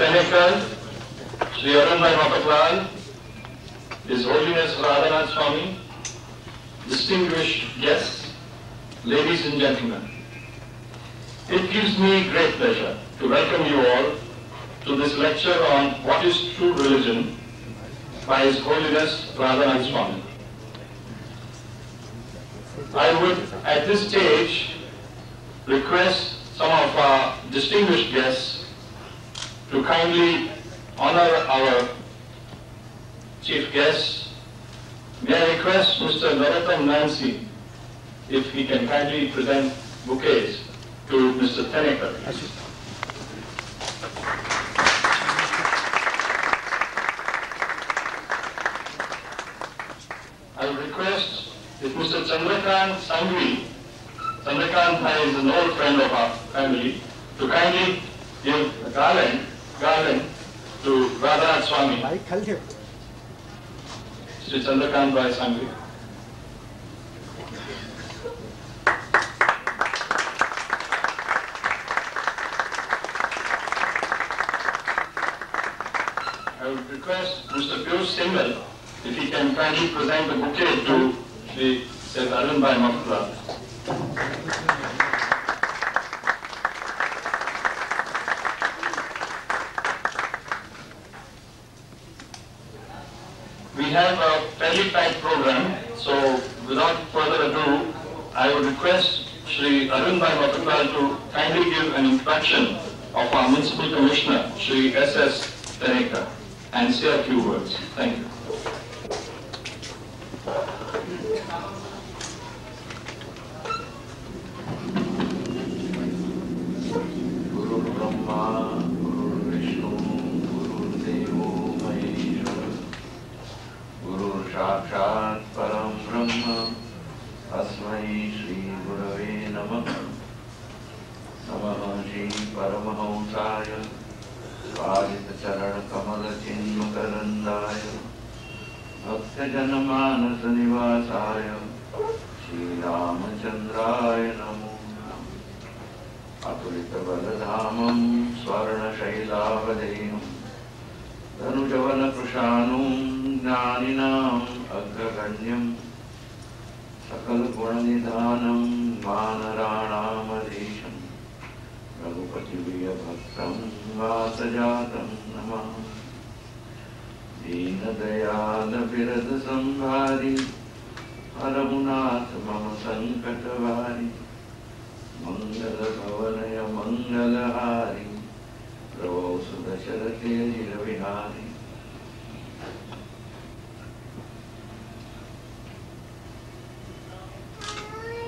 Tenekar, Sri Arunbhai Mapaklal, His Holiness Radhanath Swami, distinguished guests, ladies and gentlemen. It gives me great pleasure to welcome you all to this lecture on what is true religion by His Holiness Radhanath Swami. I would at this stage request some of our distinguished guests to kindly honor our chief guest. May I request Mr. Narottam Nancy if he can kindly present bouquets to Mr. Tenekar. I would request if Mr. Chandrakant Sangvi, Chandrakant Bhai is an old friend of our family, to kindly give a garland to Radhanath Swami. Sri Chandrakant Bhai Sangvi. I would request Mr. Piyush Singhal if he can kindly present the bouquet to Sri Arunbhai Mapaklal. We have a fairly packed program, so without further ado, I would request Sri Arunbhai Mapaklal to kindly give an introduction of our Municipal Commissioner, Sri S.S. Tenekar, and say a few words. Thank you.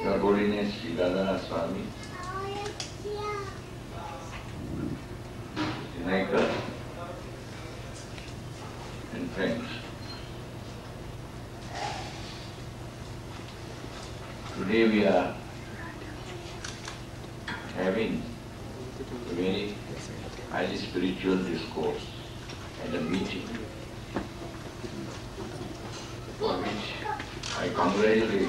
Your Holiness Sri Radhanath Swami, Tenekar, and friends. Today we are having a very highly spiritual discourse and a meeting for which I congratulate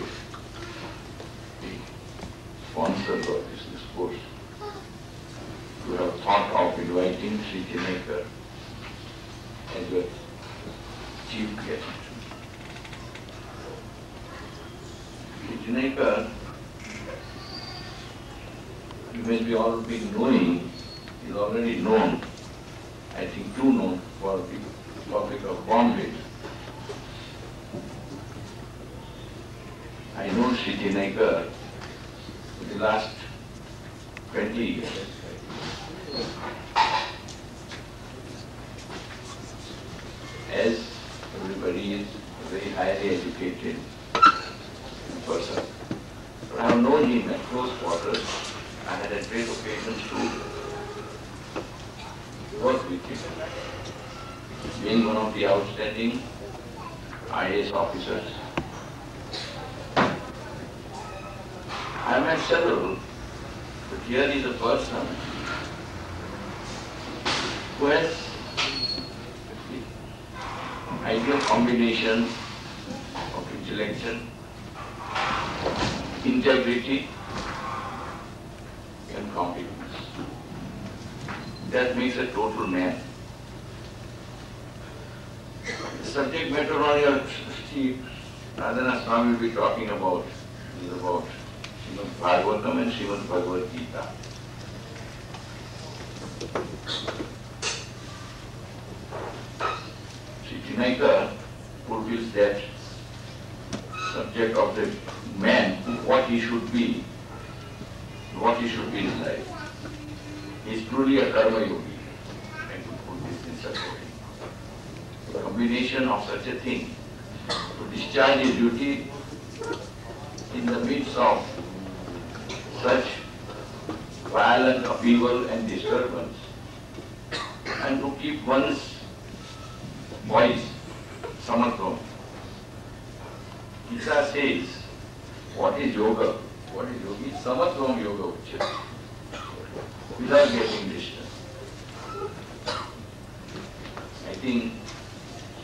sponsor of this discourse to have thought of inviting Sri Tenekar as your chief guest. Sri Tenekar, you may be all be knowing, is already known, I think too known for the public of Bombay. I know Sri Tenekar for the last 20 years. As everybody is a very highly educated person. But I have known him at close quarters. I had a great occasion to work with him. Being one of the outstanding IAS officers, I met several, but here is a person who has the ideal combination of intellectual, integrity, and competence. That makes a total man. subject matter on your sheet, Radhanath Swami will be talking about is about Srimad Bhagavatam and Srimad Bhagavad Gita. Sri Vinayaka fulfills that subject of the man, what he should be in life. He is truly a karma yogi. I could put this in such a way. The combination of such a thing, to discharge his duty in the midst of such violent upheaval and disturbance, and to keep one's voice samatvam. Gita says, what is yoga? What is yoga? Samatvam yoga uchyate. Without getting disturbed. I think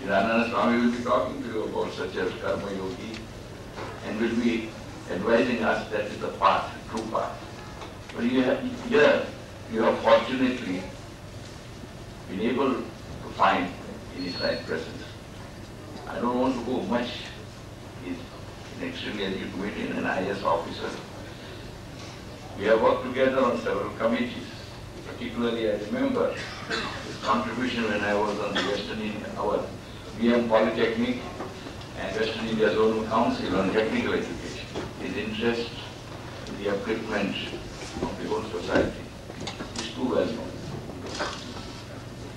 Radhanath Swami will be talking to you about such a karma yogi and will be advising us that is the path, true path. But here you have fortunately been able to find in his right presence. I don't want to go much. He's an extremely educated and IS officer. We have worked together on several committees. Particularly, I remember his contribution when I was on the Western India, our BM Polytechnic and Western India Zonal Council on technical education. His interest in the upliftment of the whole society is too well known.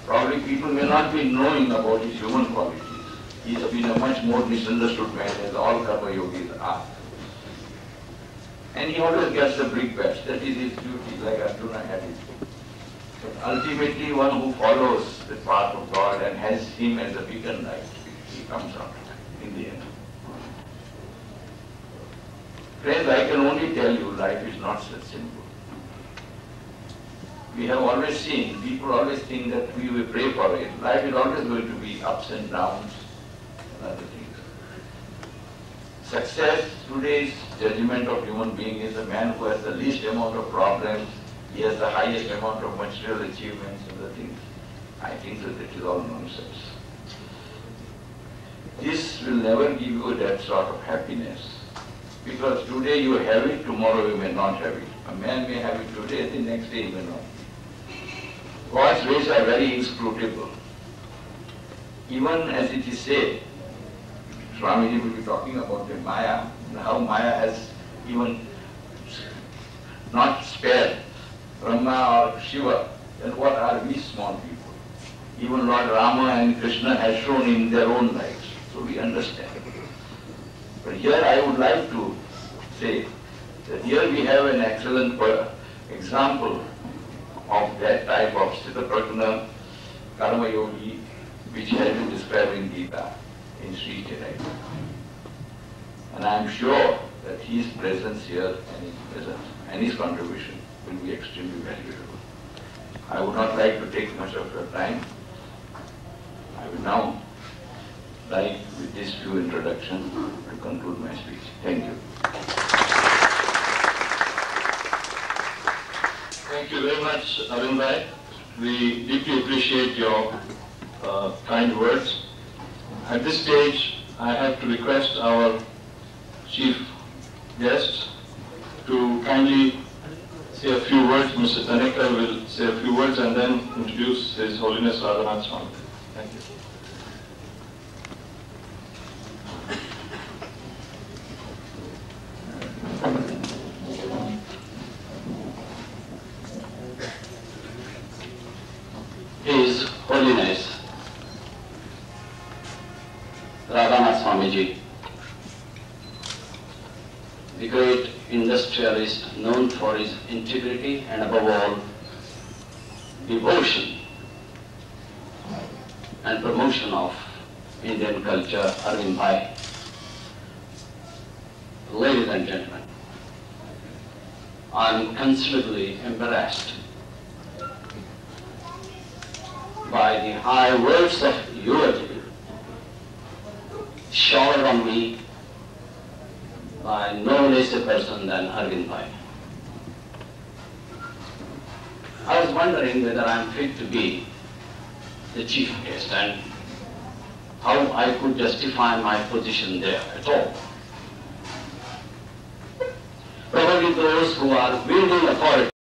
Probably people may not be knowing about his human qualities. He has been a much more misunderstood man as all karma yogis are. And he always gets the big badge. That is his duty, like Arjuna had it. But ultimately, one who follows the path of God and has him as a beacon light, he comes out in the end. Friends, I can only tell you, life is not so simple. We have always seen, people always think that we will pray for it. Life is always going to be ups and downs and other things. Success, today's judgment of human being is a man who has the least amount of problems, he has the highest amount of material achievements and other things. I think that it is all nonsense. This will never give you that sort of happiness. Because today you have it, tomorrow you may not have it. A man may have it today, the next day he may not. God's ways are very inscrutable. Even as it is said, Swamiji will be talking about the Maya, and how Maya has even not spared Brahma or Shiva, then what are we small people? Even Lord Rama and Krishna has shown in their own lives, so we understand. But here I would like to say that here we have an excellent example of that type of Sthita-prajna karma yogi which has been described in Gita, in Sri Chaitanya. And I am sure that his presence here and his contribution will be extremely valuable. I would not like to take much of your time. I will now like, with this few introduction, to conclude my speech. Thank you. Thank you very much, Arvind Bhai. We deeply appreciate your kind words. At this stage, I have to request our chief guest to kindly say a few words. Mr. Tanekar will say a few words and then introduce His Holiness Radhanath Swami. Thank you. His Holiness Radhanath Swamiji, the great industrialist known for his integrity and above all devotion and promotion of Indian culture, Arvind Bhai. Ladies and gentlemen, I am considerably embarrassed by the high words of eulogy showered on me by no less a person than Arvind Bhai. I was wondering whether I am fit to be the chief guest, and how I could justify my position there at all. Probably those who are wielding authority